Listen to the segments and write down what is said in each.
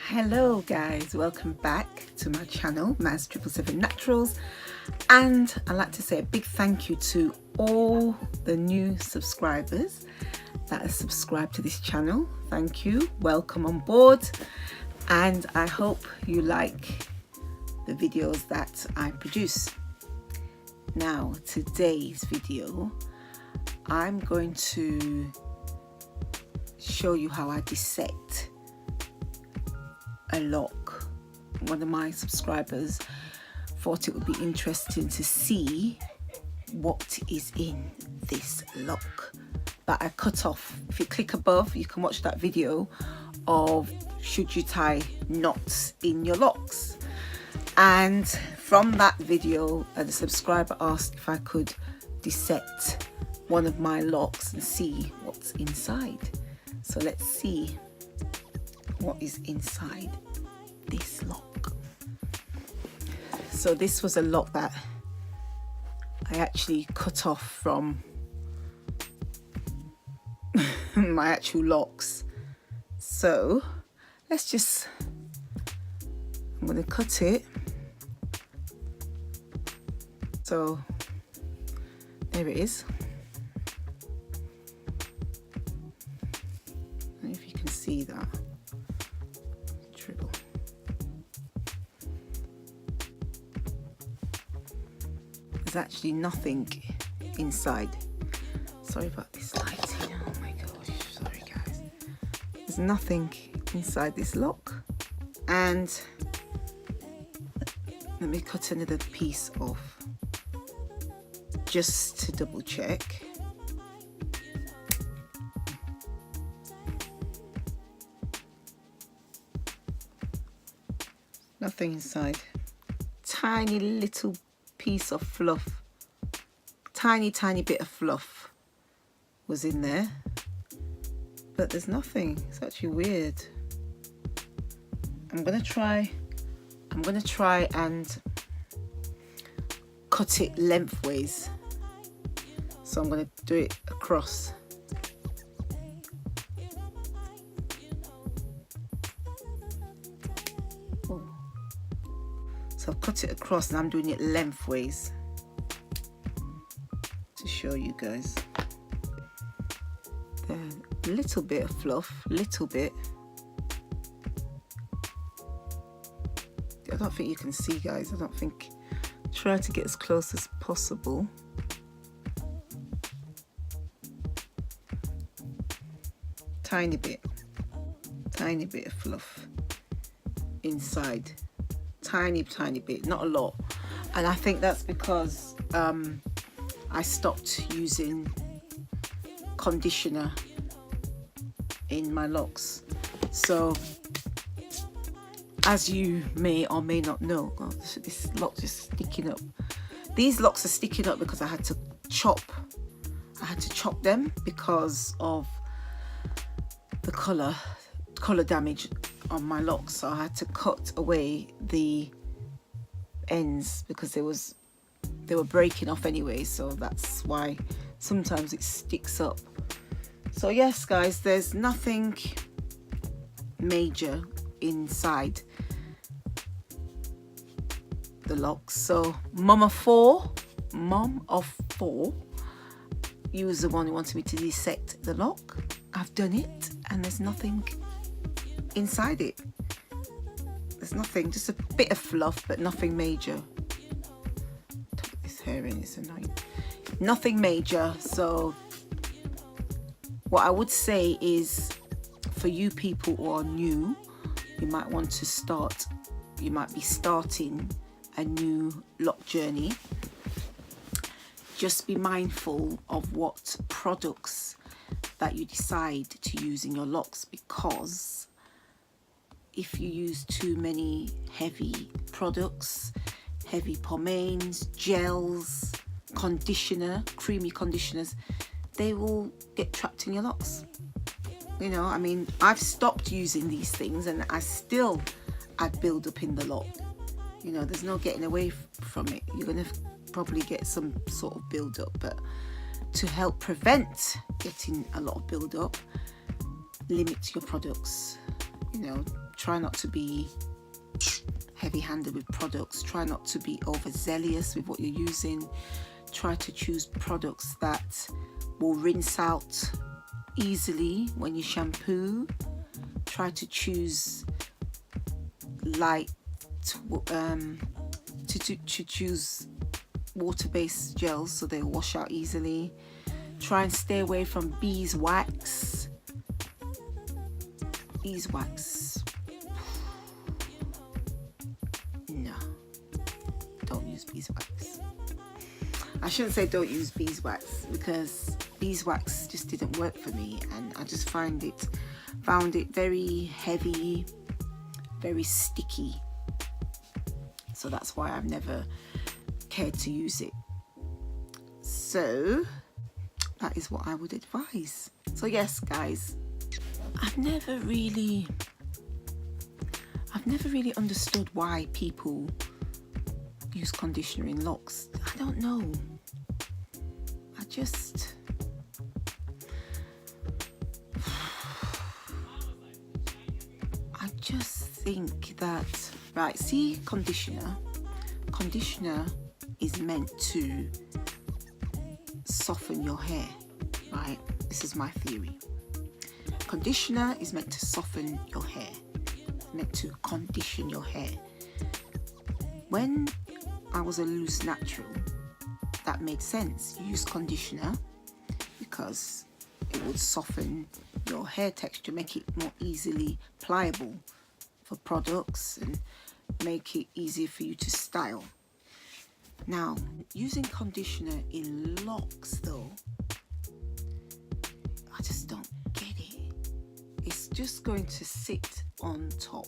Hello guys, welcome back to my channel, Maz 777 Naturals, and I'd like to say a big thank you to all the new subscribers that are subscribed to this channel. Thank you, welcome on board, and I hope you like the videos that I produce. Now, today's video, I'm going to show you how I dissect a lock. One of my subscribers thought it would be interesting to see what is in this lock that I cut off. If you click above, you can watch that video of should you tie knots in your locks. And from that video, the subscriber asked if I could dissect one of my locks and see what's inside. So let's see what is inside this lock. So this was a lock that I actually cut off from my actual locks. So let's just, I'm going to cut it. So there it is. I don't know if you can see that. There's actually nothing inside. Sorry about this lighting. Oh my gosh, sorry guys. There's nothing inside this lock. And let me cut another piece off just to double check. Nothing inside. Tiny little piece of fluff, tiny bit of fluff was in there, but there's nothing. It's actually weird. I'm gonna try and cut it lengthways. So I'm gonna do it across. So I've cut it across and I'm doing it lengthways to show you guys. A little bit of fluff, little bit. I don't think you can see, guys. I don't think. Try to get as close as possible. Tiny bit of fluff inside. Tiny bit, not a lot. And I think that's because I stopped using conditioner in my locks. So as you may or may not know, God, this lock is sticking up. These locks are sticking up because I had to chop them because of the color damage on my locks. So I had to cut away the ends because they were breaking off anyway, so that's why sometimes it sticks up. So yes guys, there's nothing major inside the locks. So mom of four, you was the one who wanted me to dissect the lock. I've done it and there's nothing inside it. There's nothing, just a bit of fluff, but nothing major. Tuck this hair in, it's annoying. Nothing major. So what I would say is, for you people who are new, you might want to start, you might be starting a new lock journey. Just be mindful of what products that you decide to use in your locks, because if you use too many heavy products, heavy pomaines, gels, conditioner, creamy conditioners, they will get trapped in your locks. You know, I mean, I've stopped using these things and I still add build up in the lock. You know, there's no getting away from it. You're going to probably get some sort of build up, but to help prevent getting a lot of build up, limit your products. You know, try not to be heavy-handed with products. Try not to be overzealous with what you're using. Try to choose products that will rinse out easily when you shampoo. Try to choose light to choose water-based gels so they wash out easily. Try and stay away from beeswax. Beeswax, no, don't use beeswax. I shouldn't say don't use beeswax, because beeswax just didn't work for me, and I just found it very heavy, very sticky. So that's why I've never cared to use it. So that is what I would advise. So yes, guys, I've never really understood why people use conditioner in locks. I don't know. I just think that, right, see, conditioner is meant to soften your hair, right? This is my theory. Conditioner is meant to soften your hair, meant to condition your hair. When I was a loose natural, that made sense. You use conditioner because it would soften your hair texture, make it more easily pliable for products and make it easier for you to style. Now, using conditioner in locks though, I just don't get it. It's just going to sit on top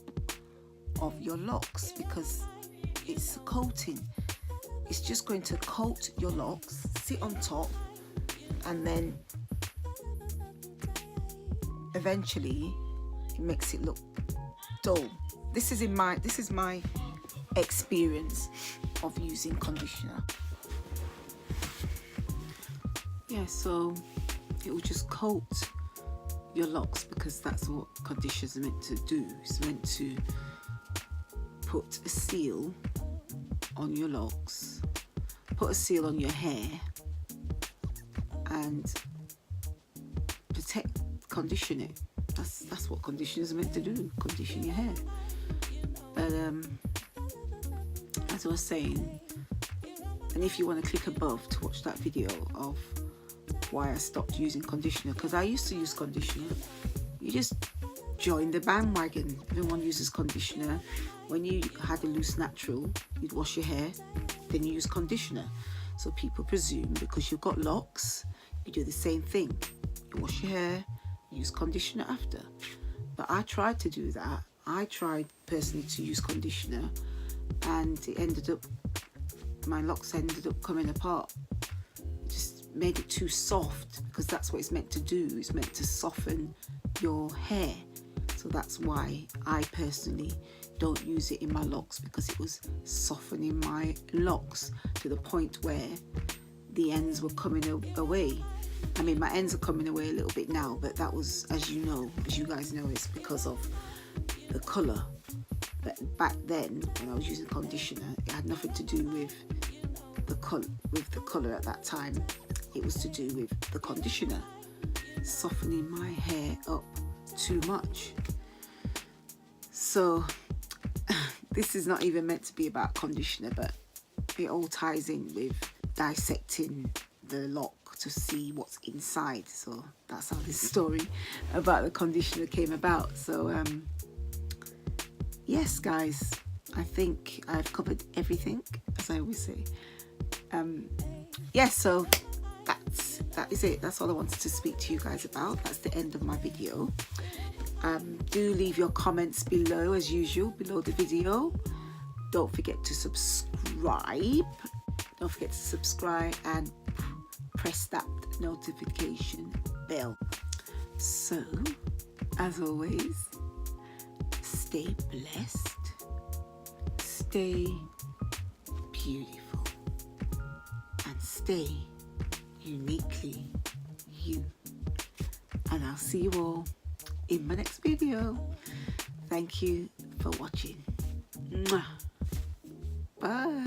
of your locks because it's a coating. It's just going to coat your locks, sit on top, and then eventually it makes it look dull. This is my experience of using conditioner. Yeah, so it will just coat your locks because that's what conditioners are meant to do. It's meant to put a seal on your locks, put a seal on your hair, and protect, condition it. That's what conditioners are meant to do, condition your hair. But as I was saying, and if you want to click above to watch that video of why I stopped using conditioner, because I used to use conditioner. You just join the bandwagon. Everyone uses conditioner. When you had a loose natural, you'd wash your hair, then you use conditioner. So people presume because you've got locks, you do the same thing. You wash your hair, use conditioner after. But I tried to do that. I tried personally to use conditioner, and it ended up, my locks ended up coming apart. It just made it too soft, because that's what it's meant to do. It's meant to soften your hair. So that's why I personally don't use it in my locks, because it was softening my locks to the point where the ends were coming away. I mean, my ends are coming away a little bit now, but that was, as you guys know, it's because of the colour. But back then, when I was using conditioner, it had nothing to do with the colour at that time. It was to do with the conditioner softening my hair up too much. So this is not even meant to be about conditioner, but it all ties in with dissecting the lock to see what's inside. So that's how this story about the conditioner came about. So yes, guys, I think I've covered everything, as I always say. Yes, so that is it. That's all I wanted to speak to you guys about. That's the end of my video. Do leave your comments below, as usual, below the video. Don't forget to subscribe. Don't forget to subscribe and press that notification bell. So, as always, stay blessed, stay beautiful and stay uniquely you. And I'll see you all in my next video. Thank you for watching. Mwah. Bye.